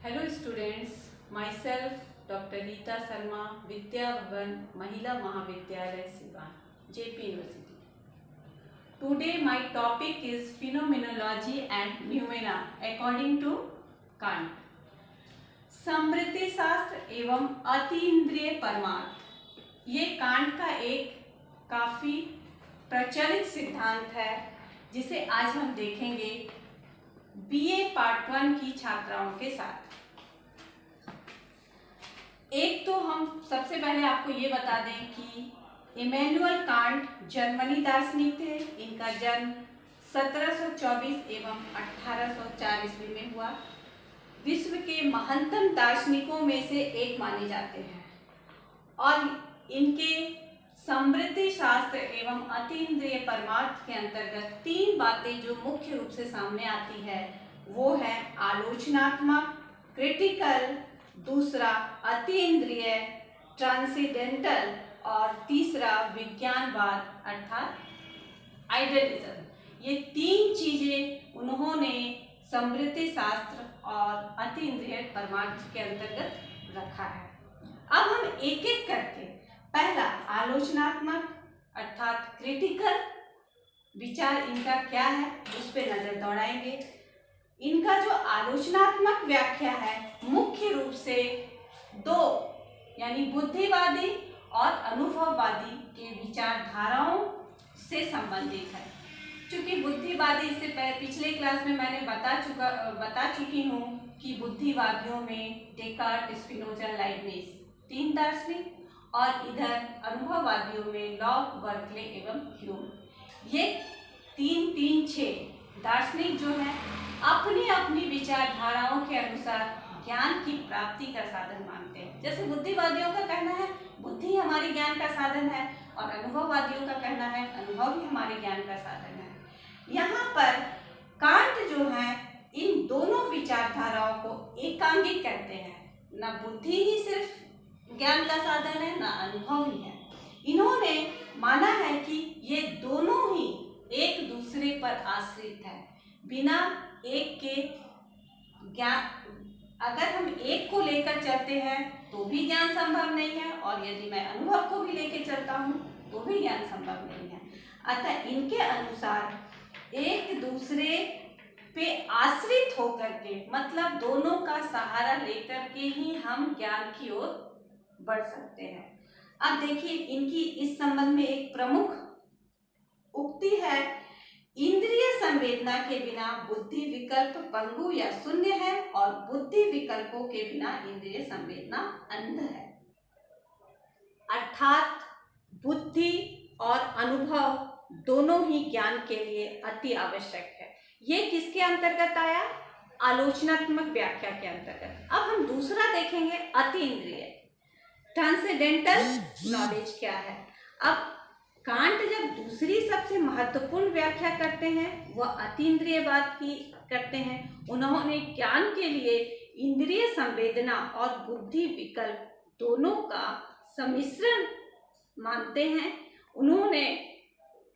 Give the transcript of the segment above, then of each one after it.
Hello students, myself Dr. Neeta Sharma, Vidya Bhavan Mahila Mahavidyalaya Siwan, JP University. Today my topic is phenomenology and noumena according to Kant. समृद्धि शास्त्र एवं अतीन्द्रिय परमार्थ ये can't का एक काफी प्रचलित सिद्धांत है जिसे आज हम देखेंगे बीए पार्ट 1 की छात्राओं के साथ। एक तो हम सबसे पहले आपको ये बता दें कि इमैनुअल कांट जर्मनी दार्शनिक थे। इनका जन्म 1724 एवं 1804 ईस्वी में हुआ। विश्व के महानतम दार्शनिकों में से एक माने जाते हैं और इनके समृद्धि शास्त्र एवं अतीन्द्रिय परमार्थ के अंतर्गत तीन बातें जो मुख्य रूप से सामने आती है वो है आलोचनात्मक, क्रिटिकल, दूसरा अतीन्द्रिय ट्रांसेंडेंटल और तीसरा विज्ञानवाद अर्थात आइडियलिज्म। ये तीन चीजें उन्होंने समृद्धि शास्त्र और अतीन्द्रिय परमार्थ के अंतर्गत रखा है। अब हम एक एक करके पहला आलोचनात्मक अर्थात क्रिटिकल विचार इनका क्या है उस पर नजर दौड़ाएंगे। इनका जो आलोचनात्मक व्याख्या है मुख्य रूप से दो यानी बुद्धिवादी और अनुभववादी के विचारधाराओं से संबंधित है। क्योंकि बुद्धिवादी इससे पिछले क्लास में मैंने बता चुकी हूँ कि बुद्धिवादियों में डेकार्ट, स्पिनोजा, लाइबनिज तीन दार्शनिक और इधर अनुभववादियों में लॉक, बर्कले एवं ह्यूम ये तीन छह दार्शनिक जो है अपनी अपनी विचारधाराओं के अनुसार ज्ञान की प्राप्ति का साधन मानते हैं। जैसे बुद्धिवादियों का कहना है बुद्धि हमारे ज्ञान का साधन है और अनुभववादियों का कहना है अनुभव ही हमारे ज्ञान का साधन है। यहाँ पर कांट जो है इन दोनों विचारधाराओं को एकांगिक कहते हैं। न बुद्धि ही सिर्फ ज्ञान का साधन है न अनुभव ही है। इन्होंने माना है कि ये दोनों ही एक दूसरे पर आश्रित है। बिना एक के ज्ञान अगर हम एक को लेकर चलते हैं तो भी ज्ञान संभव नहीं है और यदि मैं अनुभव को भी लेकर चलता हूँ तो भी ज्ञान संभव नहीं है। अतः इनके अनुसार एक दूसरे पे आश्रित होकर के मतलब दोनों का सहारा लेकर के ही हम ज्ञान की ओर बढ़ सकते हैं। अब देखिए इनकी इस संबंध में एक प्रमुख उक्ति है, इंद्रिय संवेदना के बिना बुद्धि विकल्प पंगु या शून्य है और बुद्धि विकल्पों के बिना इंद्रिय संवेदना अंध है। अर्थात बुद्धि और अनुभव दोनों ही ज्ञान के लिए अति आवश्यक है। ये किसके अंतर्गत आया? आलोचनात्मक व्याख्या के अंतर्गत। अब हम दूसरा देखेंगे अतीन्द्रिय ट्रांसेंडेंटल नॉलेज क्या है। अब कांट जब दूसरी सबसे महत्वपूर्ण व्याख्या करते हैं वह अतीन्द्रियवाद की करते हैं। उन्होंने ज्ञान के लिए इंद्रिय संवेदना और बुद्धि विकल्प दोनों का सम्मिश्रण मानते हैं। उन्होंने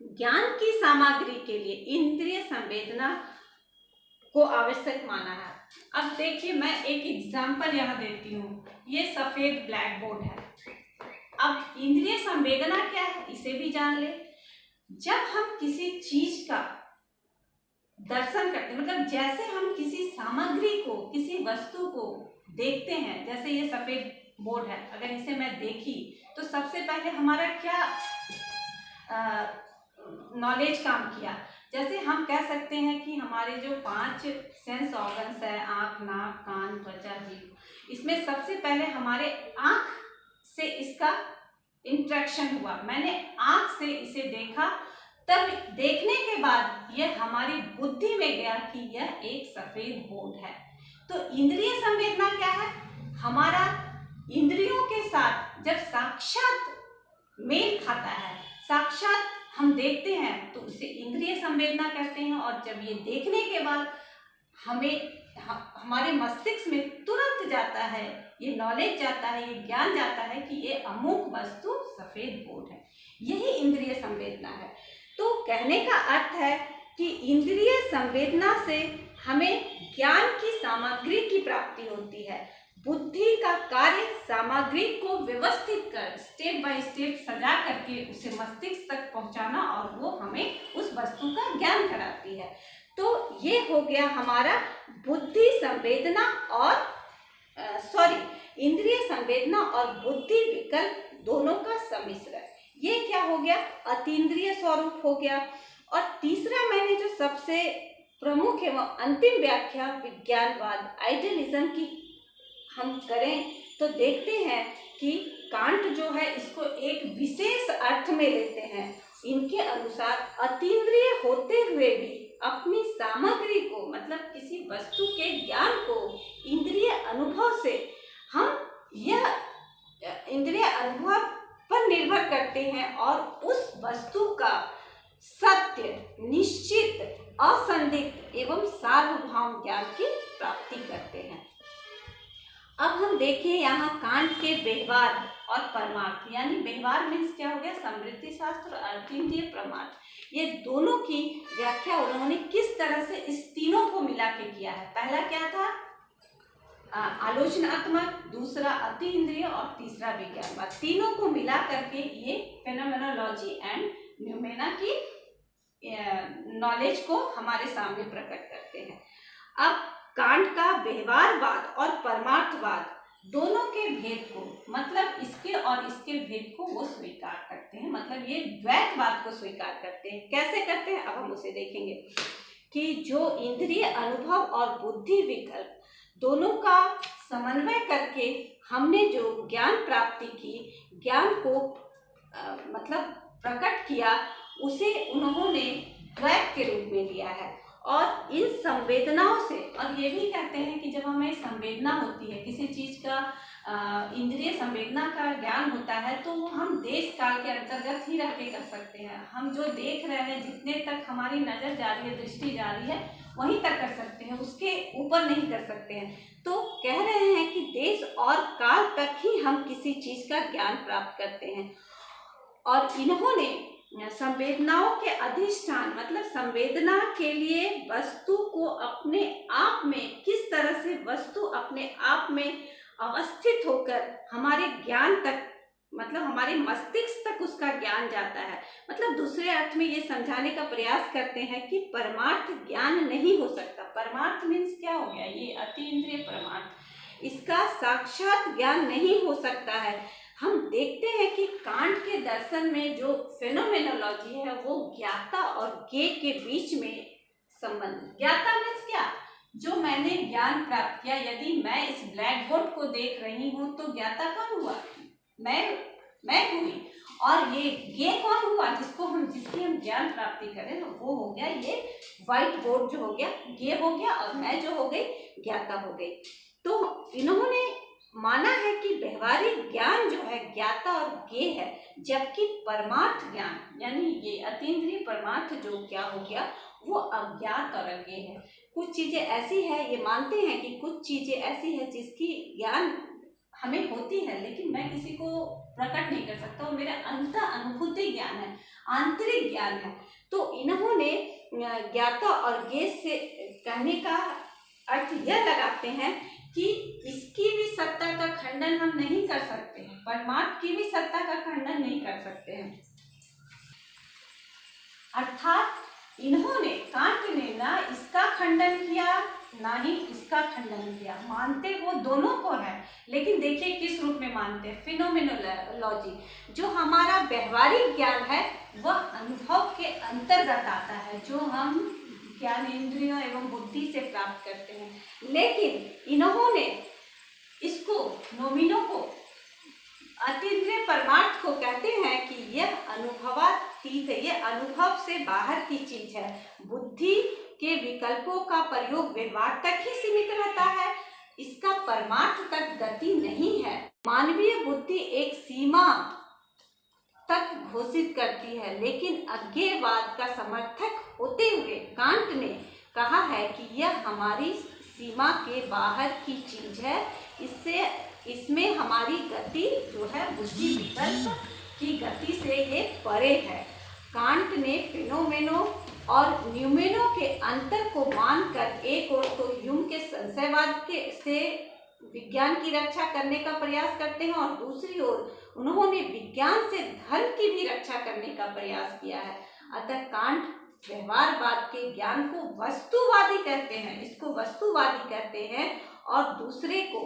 ज्ञान की सामग्री के लिए इंद्रिय संवेदना को आवश्यक माना है। अब देखिए मैं एक एग्जाम्पल यहाँ देती हूँ। ये सफेद ब्लैक बोर्ड है। अब इंद्रिय संवेदना क्या है इसे भी जान ले। जब हम किसी चीज का दर्शन करते हैं मतलब जैसे हम किसी सामग्री को किसी वस्तु को देखते हैं, जैसे ये सफेद बोर्ड है, अगर इसे मैं देखी तो सबसे पहले हमारा क्या नॉलेज काम किया। जैसे हम कह सकते हैं कि हमारे जो 5 सेंस ऑर्गन्स है आँख, नाक, कान, त्वचा, जीभ, इसमें सबसे पहले हमारे आँख से इसका इंट्रैक्शन हुआ। मैंने आँख से इसे देखा, तब देखने के बाद यह हमारी बुद्धि में गया कि यह एक सफेद बोर्ड है। तो इंद्रिय संवेदना क्या है? हमारा इंद्रियों के साथ जब साक्षात मेल खाता है, साक्षात हम देखते हैं तो उसे इंद्रिय संवेदना कहते हैं। और जब ये देखने के बाद हमारे मस्तिष्क में तुरंत जाता है, ये नॉलेज जाता है, ये ज्ञान जाता है कि ये अमुक वस्तु सफेद बोर्ड है। यही इंद्रिय संवेदना है। तो कहने का अर्थ है कि इंद्रिय संवेदना से हमें ज्ञान की सामग्री की प्राप्ति होती है। बुद्धि का कार्य सामग्री को व्यवस्थित कर स्टेप बाय स्टेप सजा करके उसे मस्तिष्क तक पहुंचाना और वो हमें उस वस्तु का ज्ञान कराती है। तो ये हो गया हमारा बुद्धि संवेदना और इंद्रिय संवेदना और बुद्धि विकल्प दोनों का सम्मिश्रण। ये क्या हो गया, अतीन्द्रिय स्वरूप हो गया। और तीसरा मैंने जो सबसे प्रमुख एवं अंतिम व्याख्या विज्ञानवाद आइडियलिज्म की हम करें तो देखते हैं कि कांट जो है इसको एक विशेष अर्थ में लेते हैं। इनके अनुसार अतीन्द्रिय होते हुए भी अपनी सामग्री को मतलब किसी वस्तु के ज्ञान को इंद्रिय अनुभव से हम यह इंद्रिय अनुभव पर निर्भर करते हैं और उस वस्तु का सत्य, निश्चित, असंदिग्ध एवं सार्वभौम ज्ञान की प्राप्ति करते हैं। अब हम देखें यहाँ कांट के व्यवहार और परमार्थ, यानी व्यवहार मीन्स क्या हो गया, समृद्धि शास्त्र और अतीन्द्रिय परमार्थ। ये दोनों की व्याख्या उन्होंने किस तरह से इस तीनों को मिला के किया है। पहला क्या था, आलोचनात्मक, दूसरा अतीन्द्रिय और तीसरा विज्ञानवाद। तीनों को मिला करके ये फेनोमेनोलॉजी एंड न्यूमेना की नॉलेज को हमारे सामने प्रकट करते हैं। अब कांट का व्यवहारवाद और परमार्थवाद दोनों के भेद को, मतलब इसके और इसके भेद को वो स्वीकार करते हैं, मतलब ये द्वैतवाद को स्वीकार करते हैं। कैसे करते हैं अब हम उसे देखेंगे कि जो इंद्रिय अनुभव और बुद्धि विकल्प दोनों का समन्वय करके हमने जो ज्ञान प्राप्ति की, ज्ञान को मतलब प्रकट किया, उसे उन्होंने द्वैत के रूप में लिया है। और इन संवेदनाओं से, और ये भी कहते हैं कि जब हमें संवेदना होती है, किसी चीज़ का इंद्रिय संवेदना का ज्ञान होता है, तो वो हम देश काल के अंतर्गत ही रह के कर सकते हैं। हम जो देख रहे हैं, जितने तक हमारी नज़र जा रही है, दृष्टि जा रही है, वहीं तक कर सकते हैं, उसके ऊपर नहीं कर सकते हैं। तो कह रहे हैं कि देश और काल तक ही हम किसी चीज़ का ज्ञान प्राप्त करते हैं। और इन्होंने संवेदनाओं के अधिष्ठान, मतलब संवेदना के लिए वस्तु को अपने आप में, किस तरह से वस्तु अपने आप में अवस्थित होकर हमारे ज्ञान तक, मतलब हमारे मस्तिष्क तक उसका ज्ञान जाता है। मतलब दूसरे अर्थ में ये समझाने का प्रयास करते हैं कि परमार्थ ज्ञान नहीं हो सकता। परमार्थ मीन्स क्या हो गया, ये अतीन्द्रिय परमार्थ, इसका साक्षात ज्ञान नहीं हो सकता है। हम देखते हैं कि कांट के दर्शन में जो फेनोमेनोलॉजी है वो ज्ञाता और ज्ञेय के बीच में संबंध। ज्ञाता मीन्स क्या, जो मैंने ज्ञान प्राप्त किया। यदि मैं इस ब्लैक बोर्ड को देख रही हूँ तो ज्ञाता कौन हुआ, मैं हुई। और ये ज्ञेय कौन हुआ, जिसकी हम ज्ञान प्राप्ति करें, वो हो गया ये व्हाइट बोर्ड जो हो गया, ज्ञेय हो गया, और मैं जो हो गई ज्ञाता हो गई। तो इन्होंने माना है कि व्यवहारिक ज्ञान जो है ज्ञाता और ज्ञेय है, जबकि परमार्थ ज्ञान यानी ये अतीन्द्रिय परमार्थ जो क्या हो गया, वो अज्ञात और अज्ञेय है। कुछ चीजें ऐसी है, ये मानते हैं कि कुछ चीजें ऐसी है जिसकी ज्ञान हमें होती है, लेकिन मैं किसी को प्रकट नहीं कर सकता, वो मेरा अंत अनुभूति ज्ञान है, आंतरिक ज्ञान है। तो इन्होंने ज्ञाता और ज्ञेय से कहने का अर्थ यह लगाते हैं कि इसकी भी सत्ता का खंडन हम नहीं कर सकते हैं, परमार्थ की भी सत्ता का खंडन नहीं कर सकते हैं। अर्थात इन्होंने, कांट ने ना इसका खंडन किया ना ही इसका खंडन किया, मानते वो दोनों को है। लेकिन देखिए किस रूप में मानते हैं, फिनोमेनोलॉजी। जो हमारा व्यवहारिक ज्ञान है वह अनुभव के अंतर्गत आता है, जो हम ज्ञान इंद्रियों एवं बुद्धि से प्राप्त करते हैं। लेकिन इन्होंने इसको, नोमिनो को, अतीन्द्रिय परमार्थ को कहते हैं कि यह अनुभवातीत है, यह अनुभव से बाहर की चीज है। बुद्धि के विकल्पों का प्रयोग व्यवहार तक ही सीमित रहता है, इसका परमार्थ तक गति नहीं है। मानवीय बुद्धि एक सीमा तक घोषित करती है, लेकिन अज्ञेयवाद का समर्थक होते हुए कांट ने कहा है कि यह हमारी सीमा के बाहर की चीज है, इसमें हमारी गति जो है बुद्धि विकल्प की गति से ये परे है। कांट ने फेनोमेनो और न्यूमेनो के अंतर को मानकर एक ओर तो ह्यूम के संशयवाद के से विज्ञान की रक्षा करने का प्रयास करते हैं और दूसरी ओर उन्होंने विज्ञान से धर्म की भी रक्षा करने का प्रयास किया है। अतः कांट व्यवहारवाद के ज्ञान को वस्तुवादी कहते हैं, इसको वस्तुवादी कहते हैं, और दूसरे को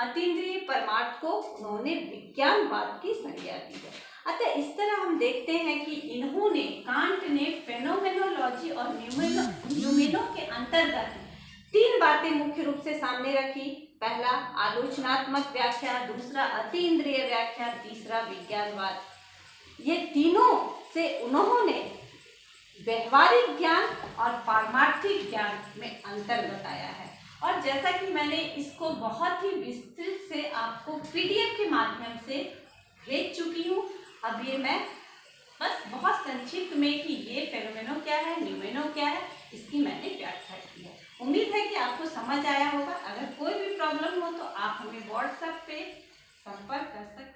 अतीन्द्रिय परमार्थ को उन्होंने विज्ञानवाद की संज्ञा दी है। अतः इस तरह हम देखते हैं कि इन्होंने कांट ने फेनोमेनोलॉजी और न्यूमेनो के अंतर्गत 3 बातें मुख्य रूप से सामने रखी। पहला आलोचनात्मक व्याख्या, दूसरा अतीन्द्रिय व्याख्या, तीसरा विज्ञानवाद। ये तीनों से उन्होंने व्यवहारिक ज्ञान और पारमार्थिक ज्ञान में अंतर बताया है। और जैसा कि मैंने इसको बहुत ही विस्तृत से आपको पीडीएफ के माध्यम से भेज चुकी हूँ। अब ये मैं बस बहुत संक्षिप्त में कि ये फेनोमेनो क्या है, न्यूमेनो क्या है, इसकी मैंने व्याख्या की है। उम्मीद है कि आपको समझ आया होगा। अगर कोई भी प्रॉब्लम हो तो आप हमें व्हाट्सएप पे संपर्क कर सकते हैं।